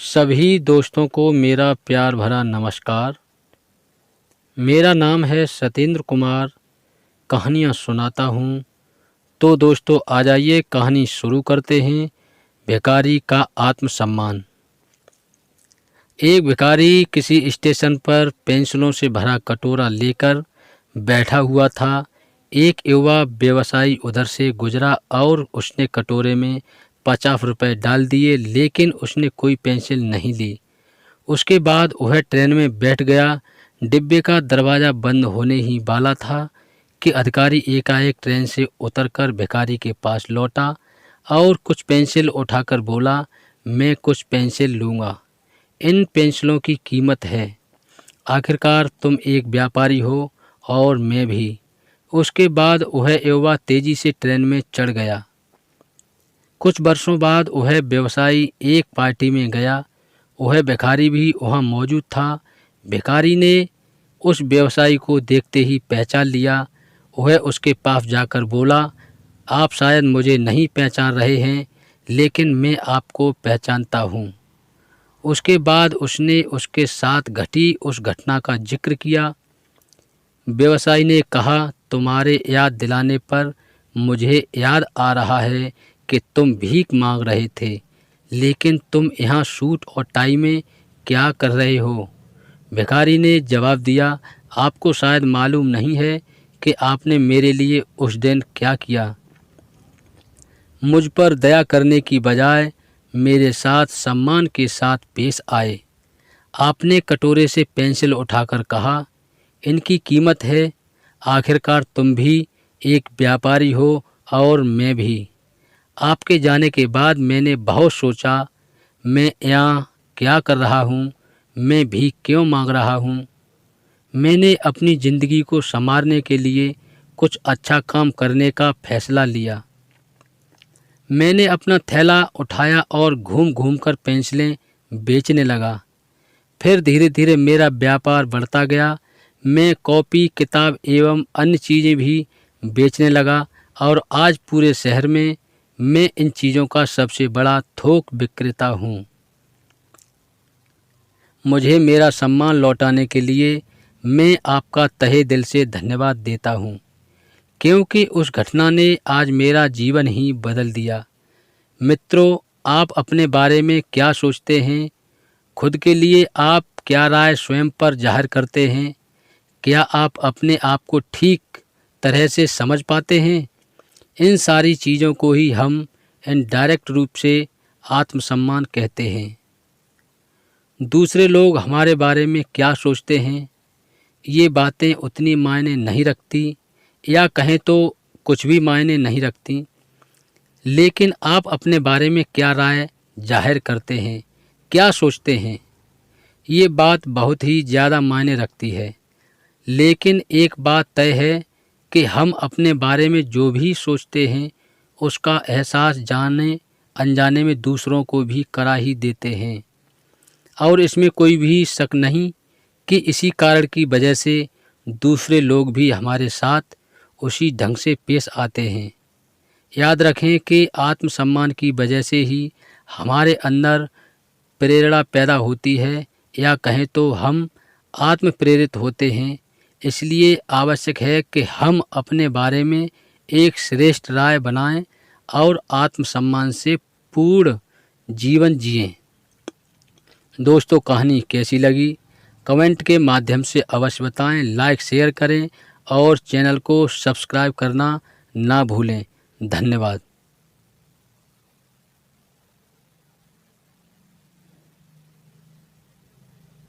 सभी दोस्तों को मेरा प्यार भरा नमस्कार। मेरा नाम है सतेंद्र कुमार। कहानियाँ सुनाता हूँ। तो दोस्तों आ जाइए कहानी शुरू करते हैं। भिखारी का आत्मसम्मान। एक भिखारी किसी स्टेशन पर पेंसिलों से भरा कटोरा लेकर बैठा हुआ था। एक युवा व्यवसायी उधर से गुजरा और उसने कटोरे में 50 रुपये डाल दिए, लेकिन उसने कोई पेंसिल नहीं ली। उसके बाद वह ट्रेन में बैठ गया। डिब्बे का दरवाज़ा बंद होने ही वाला था कि अधिकारी एकाएक ट्रेन से उतरकर भिखारी के पास लौटा और कुछ पेंसिल उठाकर बोला, मैं कुछ पेंसिल लूँगा। इन पेंसिलों की कीमत है। आखिरकार तुम एक व्यापारी हो और मैं भी। उसके बाद वह युवा तेजी से ट्रेन में चढ़ गया। कुछ वर्षों बाद वह व्यवसायी एक पार्टी में गया। वह भिखारी भी वहाँ मौजूद था। भिखारी ने उस व्यवसायी को देखते ही पहचान लिया। वह उसके पास जाकर बोला, आप शायद मुझे नहीं पहचान रहे हैं, लेकिन मैं आपको पहचानता हूँ। उसके बाद उसने उसके साथ घटी उस घटना का जिक्र किया। व्यवसायी ने कहा, तुम्हारे याद दिलाने पर मुझे याद आ रहा है कि तुम भीख मांग रहे थे, लेकिन तुम यहाँ सूट और टाई में क्या कर रहे हो? भिखारी ने जवाब दिया, आपको शायद मालूम नहीं है कि आपने मेरे लिए उस दिन क्या किया। मुझ पर दया करने की बजाय मेरे साथ सम्मान के साथ पेश आए। आपने कटोरे से पेंसिल उठाकर कहा, इनकी कीमत है। आखिरकार तुम भी एक व्यापारी हो और मैं भी। आपके जाने के बाद मैंने बहुत सोचा, मैं यहाँ क्या कर रहा हूँ, मैं भीख क्यों मांग रहा हूँ। मैंने अपनी ज़िंदगी को संवारने के लिए कुछ अच्छा काम करने का फैसला लिया। मैंने अपना थैला उठाया और घूम घूम कर पेंसिलें बेचने लगा। फिर धीरे धीरे मेरा व्यापार बढ़ता गया। मैं कॉपी, किताब एवं अन्य चीज़ें भी बेचने लगा और आज पूरे शहर में मैं इन चीज़ों का सबसे बड़ा थोक विक्रेता हूँ। मुझे मेरा सम्मान लौटाने के लिए मैं आपका तहे दिल से धन्यवाद देता हूँ, क्योंकि उस घटना ने आज मेरा जीवन ही बदल दिया। मित्रों, आप अपने बारे में क्या सोचते हैं? खुद के लिए आप क्या राय स्वयं पर जाहिर करते हैं? क्या आप अपने आप को ठीक तरह से समझ पाते हैं? इन सारी चीज़ों को ही हम इनडायरेक्ट रूप से आत्मसम्मान कहते हैं। दूसरे लोग हमारे बारे में क्या सोचते हैं, ये बातें उतनी मायने नहीं रखती, या कहें तो कुछ भी मायने नहीं रखती। लेकिन आप अपने बारे में क्या राय जाहिर करते हैं, क्या सोचते हैं, ये बात बहुत ही ज़्यादा मायने रखती है। लेकिन एक बात तय है कि हम अपने बारे में जो भी सोचते हैं उसका एहसास जाने अनजाने में दूसरों को भी करा ही देते हैं। और इसमें कोई भी शक नहीं कि इसी कारण की वजह से दूसरे लोग भी हमारे साथ उसी ढंग से पेश आते हैं। याद रखें कि आत्मसम्मान की वजह से ही हमारे अंदर प्रेरणा पैदा होती है, या कहें तो हम आत्म प्रेरित होते हैं। इसलिए आवश्यक है कि हम अपने बारे में एक श्रेष्ठ राय बनाएं और आत्मसम्मान से पूर्ण जीवन जिएं। दोस्तों, कहानी कैसी लगी कमेंट के माध्यम से अवश्य बताएं। लाइक शेयर करें और चैनल को सब्सक्राइब करना ना भूलें। धन्यवाद।